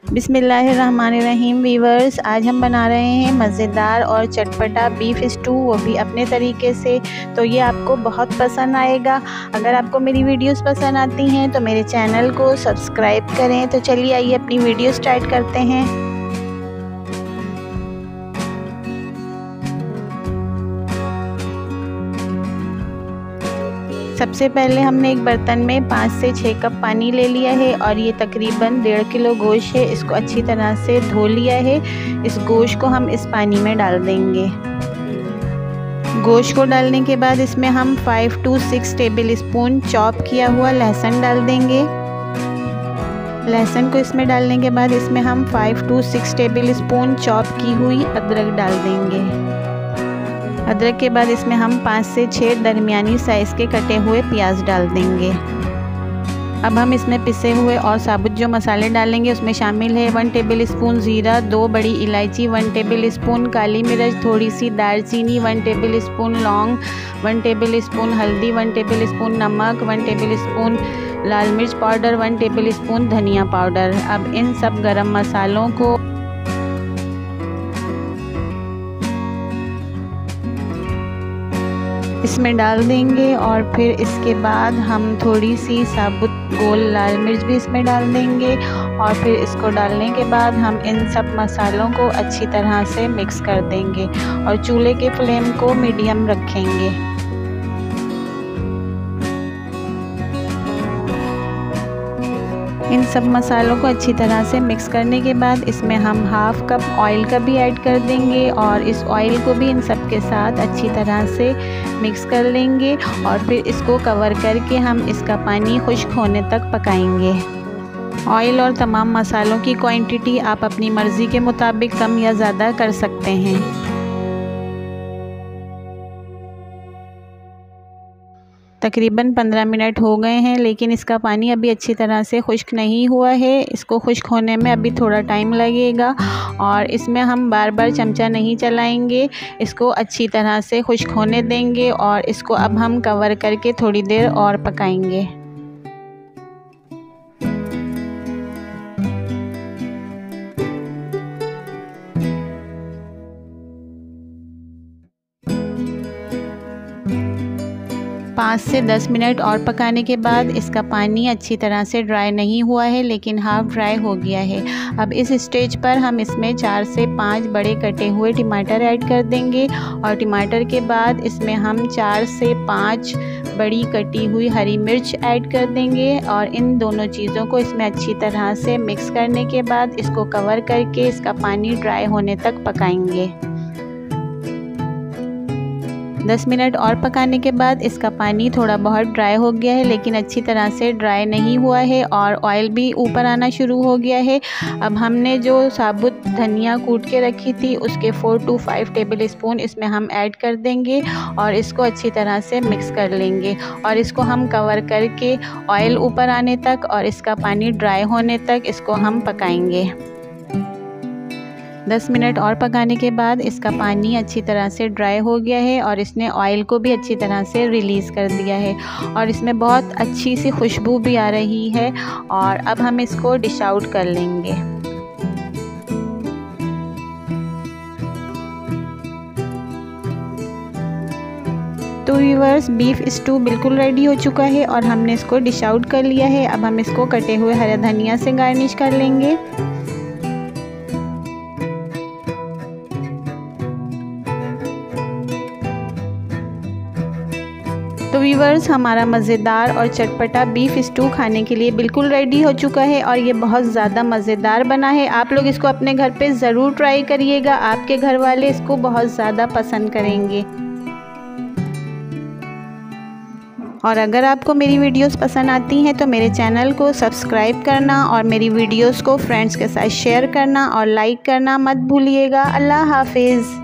बिस्मिल्लाहिर्रहमानिर्रहीम वीवर्स, आज हम बना रहे हैं मज़ेदार और चटपटा बीफ स्टू, वो भी अपने तरीके से। तो ये आपको बहुत पसंद आएगा। अगर आपको मेरी वीडियोस पसंद आती हैं तो मेरे चैनल को सब्सक्राइब करें। तो चलिए आइए अपनी वीडियो स्टार्ट करते हैं। सबसे पहले हमने एक बर्तन में 5 से 6 कप पानी ले लिया है और ये तकरीबन 1.5 किलो गोश्त है। इसको अच्छी तरह से धो लिया है। इस गोश्त को हम इस पानी में डाल देंगे। गोश्त को डालने के बाद इसमें हम 5 to 6 टेबल स्पून चॉप किया हुआ लहसुन डाल देंगे। लहसुन को इसमें डालने के बाद इसमें हम 5 to 6 टेबल स्पून चॉप की हुई अदरक डाल देंगे। अदरक के बाद इसमें हम 5 से 6 दरमियानी साइज़ के कटे हुए प्याज डाल देंगे। अब हम इसमें पिसे हुए और साबुत जो मसाले डालेंगे उसमें शामिल है 1 टेबल स्पून ज़ीरा, 2 बड़ी इलायची, 1 टेबल स्पून काली मिर्च, थोड़ी सी दालचीनी, 1 टेबल स्पून लौंग, 1 टेबल स्पून हल्दी, 1 टेबल स्पून नमक, 1 टेबल स्पून लाल मिर्च पाउडर, 1 टेबल स्पून धनिया पाउडर। अब इन सब गरम मसालों को इसमें डाल देंगे और फिर इसके बाद हम थोड़ी सी साबुत गोल लाल मिर्च भी इसमें डाल देंगे और फिर इसको डालने के बाद हम इन सब मसालों को अच्छी तरह से मिक्स कर देंगे और चूल्हे के फ्लेम को मीडियम रखेंगे। इन सब मसालों को अच्छी तरह से मिक्स करने के बाद इसमें हम हाफ़ कप ऑयल का भी ऐड कर देंगे और इस ऑयल को भी इन सब के साथ अच्छी तरह से मिक्स कर लेंगे और फिर इसको कवर करके हम इसका पानी खुश्क होने तक पकाएंगे। ऑयल और तमाम मसालों की क्वांटिटी आप अपनी मर्ज़ी के मुताबिक कम या ज़्यादा कर सकते हैं। तकरीबन 15 मिनट हो गए हैं लेकिन इसका पानी अभी अच्छी तरह से खुश्क नहीं हुआ है। इसको खुश्क होने में अभी थोड़ा टाइम लगेगा और इसमें हम बार बार चमचा नहीं चलाएंगे। इसको अच्छी तरह से खुश्क होने देंगे और इसको अब हम कवर करके थोड़ी देर और पकाएंगे। पाँच से 10 मिनट और पकाने के बाद इसका पानी अच्छी तरह से ड्राई नहीं हुआ है लेकिन हाफ ड्राई हो गया है। अब इस स्टेज पर हम इसमें 4 से 5 बड़े कटे हुए टमाटर ऐड कर देंगे और टमाटर के बाद इसमें हम 4 से 5 बड़ी कटी हुई हरी मिर्च ऐड कर देंगे और इन दोनों चीज़ों को इसमें अच्छी तरह से मिक्स करने के बाद इसको कवर करके इसका पानी ड्राई होने तक पकाएंगे। 10 मिनट और पकाने के बाद इसका पानी थोड़ा बहुत ड्राई हो गया है लेकिन अच्छी तरह से ड्राई नहीं हुआ है और ऑयल भी ऊपर आना शुरू हो गया है। अब हमने जो साबुत धनिया कूट के रखी थी उसके 4 to 5 टेबल स्पून इसमें हम ऐड कर देंगे और इसको अच्छी तरह से मिक्स कर लेंगे और इसको हम कवर करके ऑयल ऊपर आने तक और इसका पानी ड्राई होने तक इसको हम पकाएंगे। 10 मिनट और पकाने के बाद इसका पानी अच्छी तरह से ड्राई हो गया है और इसने ऑयल को भी अच्छी तरह से रिलीज़ कर दिया है और इसमें बहुत अच्छी सी खुशबू भी आ रही है और अब हम इसको डिश आउट कर लेंगे। तो व्यूअर्स, बीफ स्टू बिल्कुल रेडी हो चुका है और हमने इसको डिश आउट कर लिया है। अब हम इसको कटे हुए हरा धनिया से गार्निश कर लेंगे। तो व्यूअर्स, हमारा मज़ेदार और चटपटा बीफ स्टू खाने के लिए बिल्कुल रेडी हो चुका है और ये बहुत ज़्यादा मज़ेदार बना है। आप लोग इसको अपने घर पे ज़रूर ट्राई करिएगा, आपके घर वाले इसको बहुत ज़्यादा पसंद करेंगे। और अगर आपको मेरी वीडियोस पसंद आती हैं तो मेरे चैनल को सब्सक्राइब करना और मेरी वीडियोस को फ्रेंड्स के साथ शेयर करना और लाइक करना मत भूलिएगा। अल्लाह हाफिज़।